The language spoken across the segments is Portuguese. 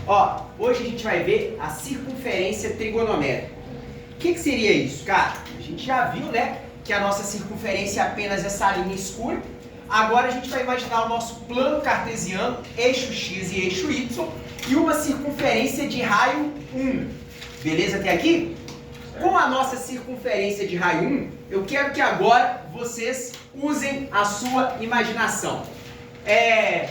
Ó, hoje a gente vai ver a circunferência trigonométrica. O que seria isso, cara? A gente já viu, né, que a nossa circunferência é apenas essa linha escura. Agora a gente vai imaginar o nosso plano cartesiano, eixo x e eixo y, e uma circunferência de raio 1. Beleza até aqui? Com a nossa circunferência de raio 1, eu quero que agora vocês usem a sua imaginação.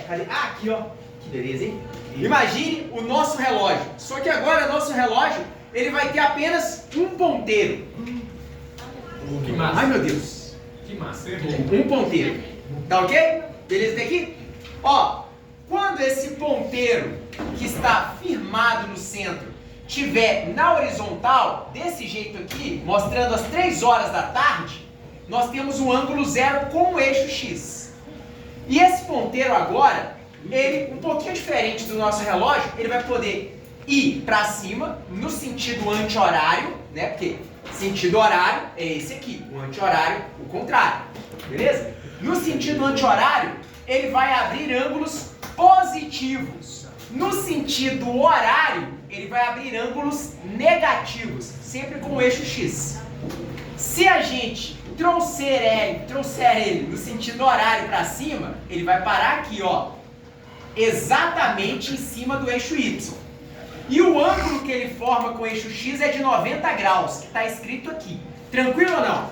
Cadê? Ah, aqui, ó. Que beleza, hein? Imagine o nosso relógio. Só que agora nosso relógio, ele vai ter apenas um ponteiro. Que massa. Ai, meu Deus. Que massa. Um ponteiro. Tá ok? Beleza até aqui? Ó, quando esse ponteiro que está firmado no centro estiver na horizontal, desse jeito aqui, mostrando as 3 horas da tarde, nós temos um ângulo zero com o eixo x. E esse ponteiro agora, ele, um pouquinho diferente do nosso relógio, ele vai poder ir para cima no sentido anti-horário, né? Porque sentido horário é esse aqui, o anti-horário, o contrário. Beleza? No sentido anti-horário, ele vai abrir ângulos positivos. No sentido horário, ele vai abrir ângulos negativos, sempre com o eixo x. Se a gente trouxer ele no sentido horário para cima, ele vai parar aqui, ó, exatamente em cima do eixo y. E o ângulo que ele forma com o eixo x é de 90 graus, que está escrito aqui. Tranquilo ou não?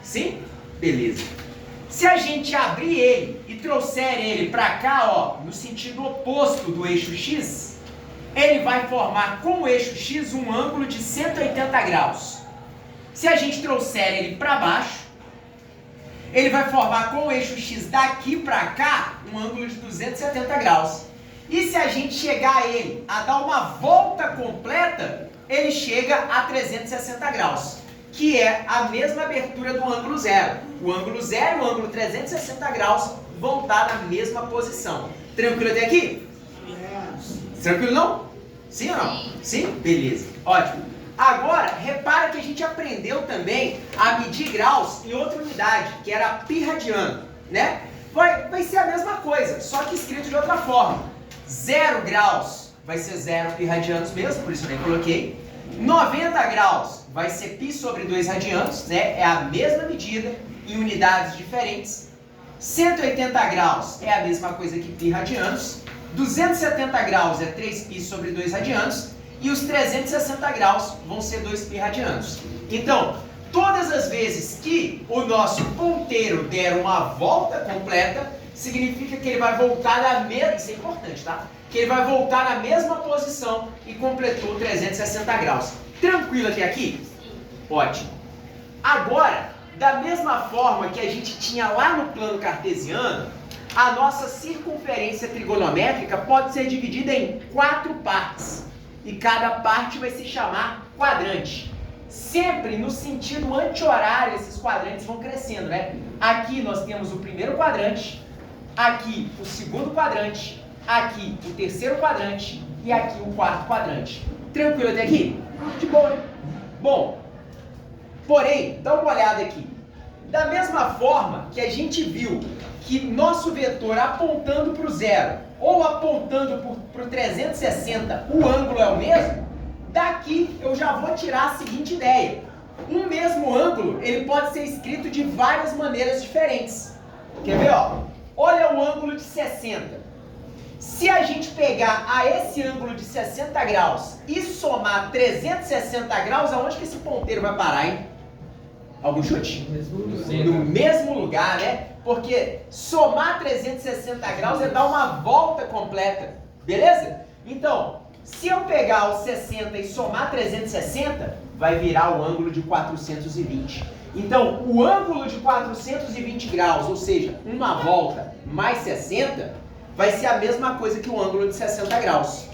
Sim? Beleza. Se a gente abrir ele e trouxer ele para cá, ó, no sentido oposto do eixo x, ele vai formar com o eixo x um ângulo de 180 graus. Se a gente trouxer ele para baixo, ele vai formar com o eixo x daqui para cá um ângulo de 270 graus. E se a gente chegar a ele a dar uma volta completa, ele chega a 360 graus, que é a mesma abertura do ângulo zero. O ângulo zero e o ângulo 360 graus vão estar na mesma posição. Tranquilo até aqui? Tranquilo não? Sim ou não? Sim? Beleza. Ótimo. Agora, repara que a gente aprendeu também a medir graus em outra unidade, que era a pi radiano, né? Vai ser a mesma coisa, só que escrito de outra forma. 0 graus vai ser 0 pi radianos mesmo, por isso eu nem coloquei. 90 graus vai ser pi sobre 2 radianos, né? É a mesma medida em unidades diferentes. 180 graus é a mesma coisa que pi radianos. 270 graus é 3 pi sobre 2 radianos. E os 360 graus vão ser 2 pi radianos. Então, todas as vezes que o nosso ponteiro der uma volta completa, significa que ele vai voltar na mesma... Isso é importante, tá? Que ele vai voltar na mesma posição e completou 360 graus. Tranquilo até aqui? Ótimo. Agora, da mesma forma que a gente tinha lá no plano cartesiano, a nossa circunferência trigonométrica pode ser dividida em 4 partes. E cada parte vai se chamar quadrante. Sempre no sentido anti-horário, esses quadrantes vão crescendo, né? Aqui nós temos o primeiro quadrante, aqui o segundo quadrante, aqui o terceiro quadrante e aqui o quarto quadrante. Tranquilo até aqui? De boa, né? Bom, porém, dá uma olhada aqui. Da mesma forma que a gente viu que nosso vetor apontando para o zero ou apontando para o 360, o ângulo é o mesmo, daqui eu já vou tirar a seguinte ideia. Um mesmo ângulo, ele pode ser escrito de várias maneiras diferentes. Quer ver, ó? Olha o ângulo de 60. Se a gente pegar a esse ângulo de 60 graus e somar 360 graus, aonde que esse ponteiro vai parar, hein? Algum chute? No mesmo lugar, né? Porque somar 360 graus é dar uma volta completa, beleza? Então, se eu pegar o 60 e somar 360, vai virar o ângulo de 420. Então, o ângulo de 420 graus, ou seja, uma volta mais 60, vai ser a mesma coisa que o ângulo de 60 graus.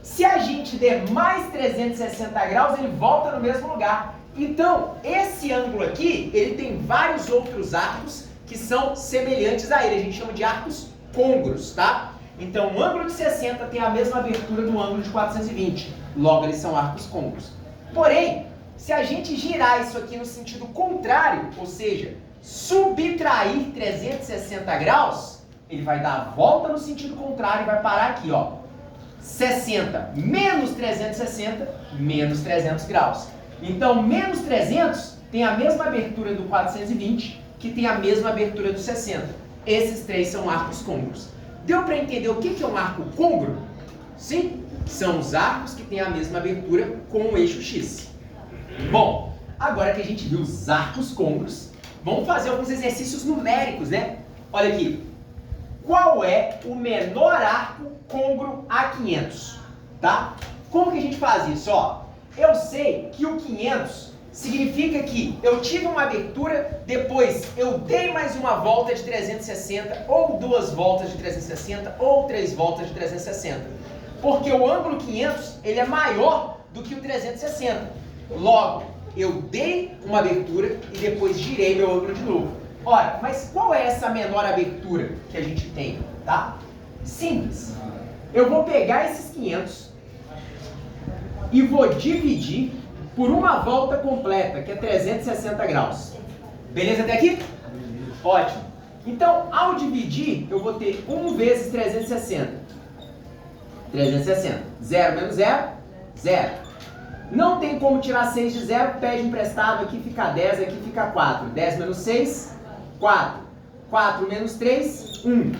Se a gente der mais 360 graus, ele volta no mesmo lugar. Então, esse ângulo aqui, ele tem vários outros arcos que são semelhantes a ele. A gente chama de arcos côngruos, tá? Então, o ângulo de 60 tem a mesma abertura do ângulo de 420. Logo, eles são arcos côngruos. Porém, se a gente girar isso aqui no sentido contrário, ou seja, subtrair 360 graus, ele vai dar a volta no sentido contrário e vai parar aqui, ó. 60 menos 360, menos 300 graus. Então, menos 300 tem a mesma abertura do 420, que tem a mesma abertura do 60. Esses três são arcos côngruos. Deu para entender o que é um arco côngruo? Sim, são os arcos que têm a mesma abertura com o eixo X. Bom, agora que a gente viu os arcos côngruos, vamos fazer alguns exercícios numéricos, né? Olha aqui. Qual é o menor arco côngruo a 500? Tá? Como que a gente faz isso? Ó, eu sei que o 500 significa que eu tive uma abertura, depois eu dei mais uma volta de 360, ou 2 voltas de 360, ou 3 voltas de 360. Porque o ângulo 500, ele é maior do que o 360. Logo, eu dei uma abertura e depois girei meu ângulo de novo. Ora, mas qual é essa menor abertura que a gente tem, tá? Simples. Eu vou pegar esses 500 e vou dividir por uma volta completa, que é 360 graus. Beleza até aqui? Ótimo. Então, ao dividir, eu vou ter 1 vezes 360. 360. 0 menos 0, 0. Não tem como tirar 6 de 0, pede emprestado, aqui fica 10, aqui fica 4. 10 menos 6, 4. 4 menos 3, 1.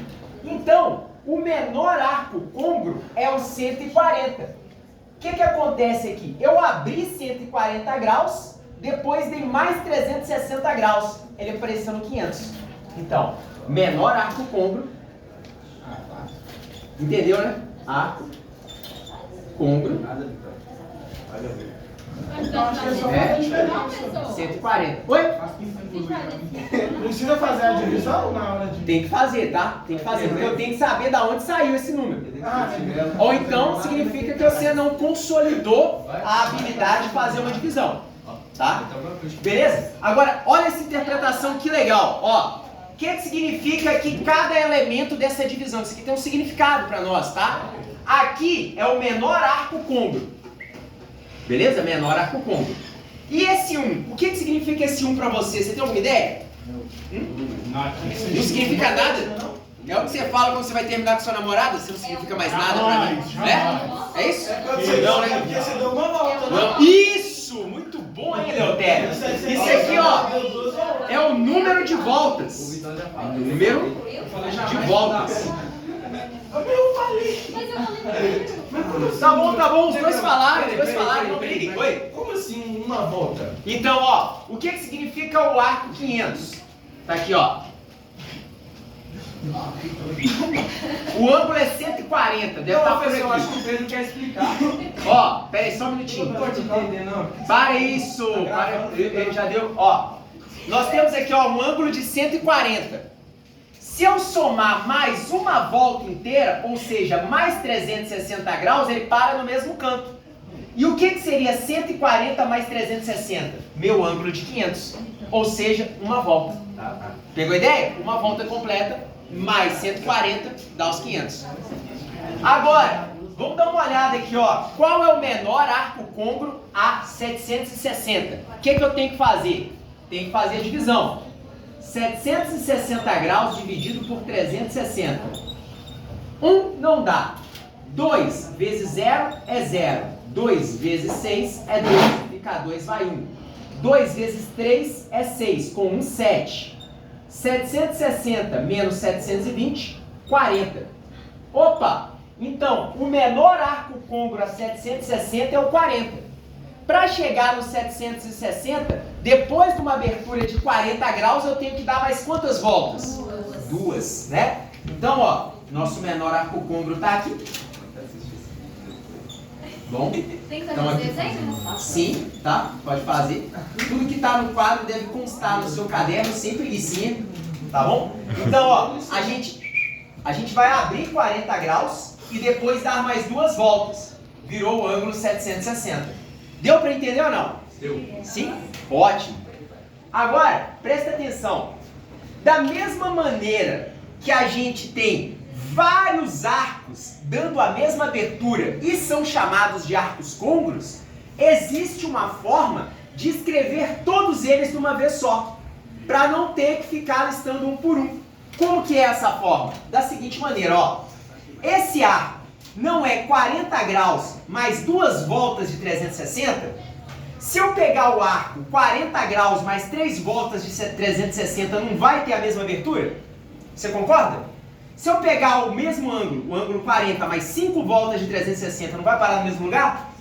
Então, o menor arco côngruo é o 140. O que acontece aqui? Eu abri 140 graus, depois dei mais 360 graus. Ele apareceu no 500. Então, menor arco côngruo. Entendeu, né? Arco côngruo. É 140. Oi? Não precisa fazer a divisão na hora de... Tem que fazer, tá? Tem que fazer, porque eu tenho que saber de onde saiu esse número. Ou então significa que você não consolidou a habilidade de fazer uma divisão. Tá? Beleza? Agora, olha essa interpretação que legal. Ó, o que significa que cada elemento dessa divisão? Isso aqui tem um significado para nós, tá? Aqui é o menor arco côngruo. Beleza? Menor arco côngruo. E esse 1? O que significa esse 1 para você? Você tem alguma ideia? Não significa nada? É o que você fala quando você vai terminar com sua namorada? Você não significa mais nada pra mim? É? É isso? Não, né? Porque você deu uma volta, não. Isso! Muito bom, hein, Leotério? Isso aqui, ó, é o número de voltas. Número de voltas. Eu falei. Tá bom, os dois falaram, não briguem. Oi? Como assim uma volta? Então, ó, o que significa o arco 500? Tá aqui, ó. O ângulo é 140, deve estar por aqui. Eu acho que o Pedro quer explicar. Ó, pera aí, só um minutinho. Não tô te entendendo, não. Para isso, ele já deu, ó. Nós temos aqui, ó, um ângulo de 140. Se eu somar mais uma volta inteira, ou seja, mais 360 graus, ele para no mesmo canto. E o que seria 140 mais 360? Meu ângulo de 500. Ou seja, uma volta. Pegou a ideia? Uma volta completa, mais 140, dá os 500. Agora, vamos dar uma olhada aqui, ó. Qual é o menor arco côngruo a 760? O que eu tenho que fazer? Tem que fazer a divisão. 760 graus dividido por 360. 1 não dá. 2 vezes 0 é 0. 2 vezes 6 é 2. Fica 2, vai 1. 2 vezes 3 é 6. Com 1, 7. 760 menos 720, 40. Opa! Então, o menor arco côngruo a 760 é o 40. Para chegar no 760, depois de uma abertura de 40 graus, eu tenho que dar mais quantas voltas? Duas, né? Então, ó, nosso menor arco côngruo está aqui. Bom, Tem que fazer então os aqui. desenhos? Sim, tá? Pode fazer. Tudo que está no quadro deve constar no seu caderno, sem preguicinha, tá bom? Então, ó, a gente vai abrir 40 graus e depois dar mais duas voltas. Virou o ângulo 760. Deu para entender ou não? Deu. Sim? Ótimo. Agora, presta atenção. Da mesma maneira que a gente tem vários arcos dando a mesma abertura e são chamados de arcos côngruos, existe uma forma de escrever todos eles de uma vez só, para não ter que ficar listando um por um. Como que é essa forma? Da seguinte maneira, ó. Esse arco não é 40 graus mais 2 voltas de 360? Se eu pegar o arco 40 graus mais 3 voltas de 360, não vai ter a mesma abertura? Você concorda? Se eu pegar o mesmo ângulo, o ângulo 40 mais 5 voltas de 360, não vai parar no mesmo lugar?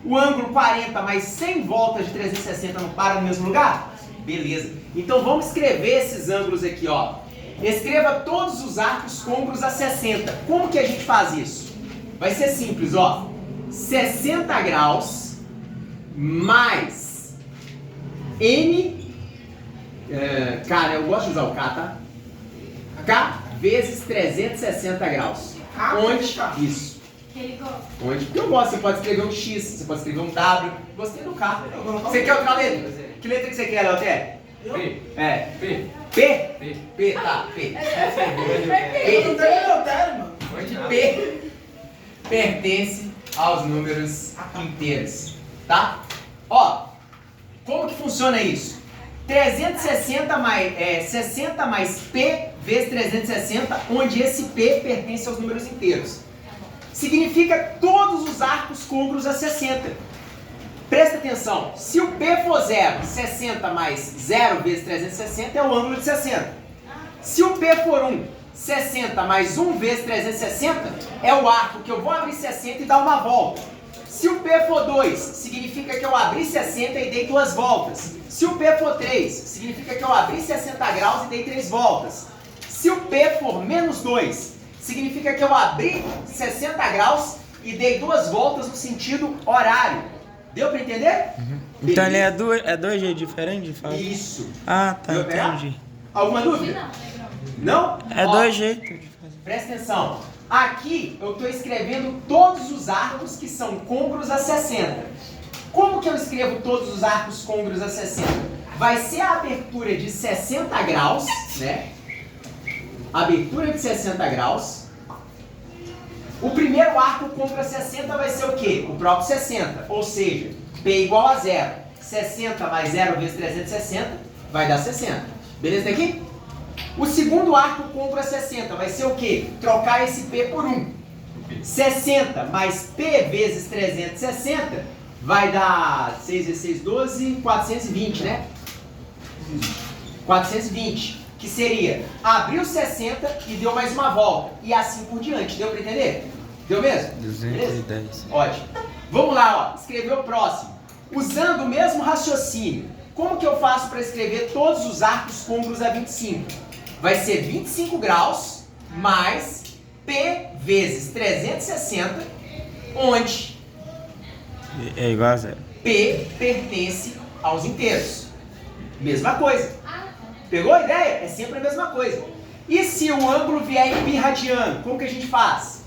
O ângulo 40 mais 100 voltas de 360 não para no mesmo lugar? Beleza. Então vamos escrever esses ângulos aqui, ó. Escreva todos os arcos côncavos a 60. Como que a gente faz isso? Vai ser simples, ó. 60 graus mais N... cara, eu gosto de usar o K, tá? K vezes 360 graus. Onde? Isso. Onde? Porque eu gosto. Você pode escrever um X, você pode escrever um W. Gostei do K. Você quer outra letra? Que letra que você quer, Leoté? P. É. P. P? P. P, tá. P. Eu não tenho Leotério, mano. P pertence aos números inteiros, tá? Ó, como que funciona isso? 360 mais, 60 mais P vezes 360, onde esse P pertence aos números inteiros. Significa todos os arcos côncavos a 60. Presta atenção, se o P for 0, 60 mais 0 vezes 360 é o ângulo de 60. Se o P for 1, 60 mais 1 vezes 360 é o arco que eu vou abrir 60 e dar uma volta. Se o P for 2, significa que eu abri 60 e dei 2 voltas. Se o P for 3, significa que eu abri 60 graus e dei 3 voltas. Se o P for menos 2, significa que eu abri 60 graus e dei 2 voltas no sentido horário. Deu para entender? Uhum. Então ele é dois jeitos diferentes de falar? Isso. Ah, tá, Deu pra entendi. Alguma dúvida? Não? É Ó, dois jeitos de fazer. presta atenção. Aqui eu estou escrevendo todos os arcos que são côncavos a 60. Como que eu escrevo todos os arcos côncavos a 60? Vai ser a abertura de 60 graus, né? Abertura de 60 graus. O primeiro arco côncavo a 60 vai ser o quê? O próprio 60. Ou seja, P igual a 0. 60 mais 0 vezes 360 vai dar 60. Beleza daqui? O segundo arco côncavo a 60 vai ser o quê? Trocar esse P por 1. 60 mais P vezes 360 vai dar 6 vezes 6, 12, 420, né? 420. Que seria, abriu 60 e deu mais uma volta. E assim por diante. Deu para entender? Deu mesmo? 210. Beleza? Ótimo. Vamos lá, ó. Escrever o próximo. Usando o mesmo raciocínio. Como que eu faço para escrever todos os arcos côncavos a 25? Vai ser 25 graus mais P vezes 360, onde É igual a 0. P pertence aos inteiros. Mesma coisa. Pegou a ideia? É sempre a mesma coisa. E se o ângulo vier em pi radiano, como que a gente faz?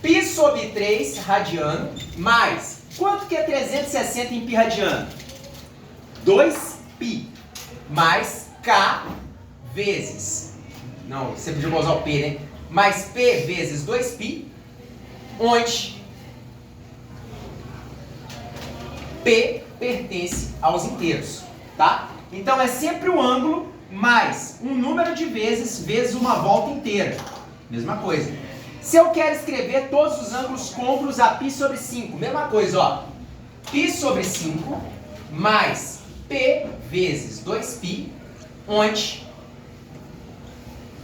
Pi sobre 3 radiano mais... Quanto que é 360 em pi radiano? 2π mais K vezes... Não, você podia usar o P, né? Mais P vezes 2π, onde P pertence aos inteiros, tá? Então é sempre o ângulo mais um número de vezes uma volta inteira. Mesma coisa. Se eu quero escrever todos os ângulos côncavos a π sobre 5, mesma coisa, ó. Π sobre 5 mais P vezes 2π, onde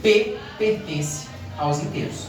P pertence aos inteiros.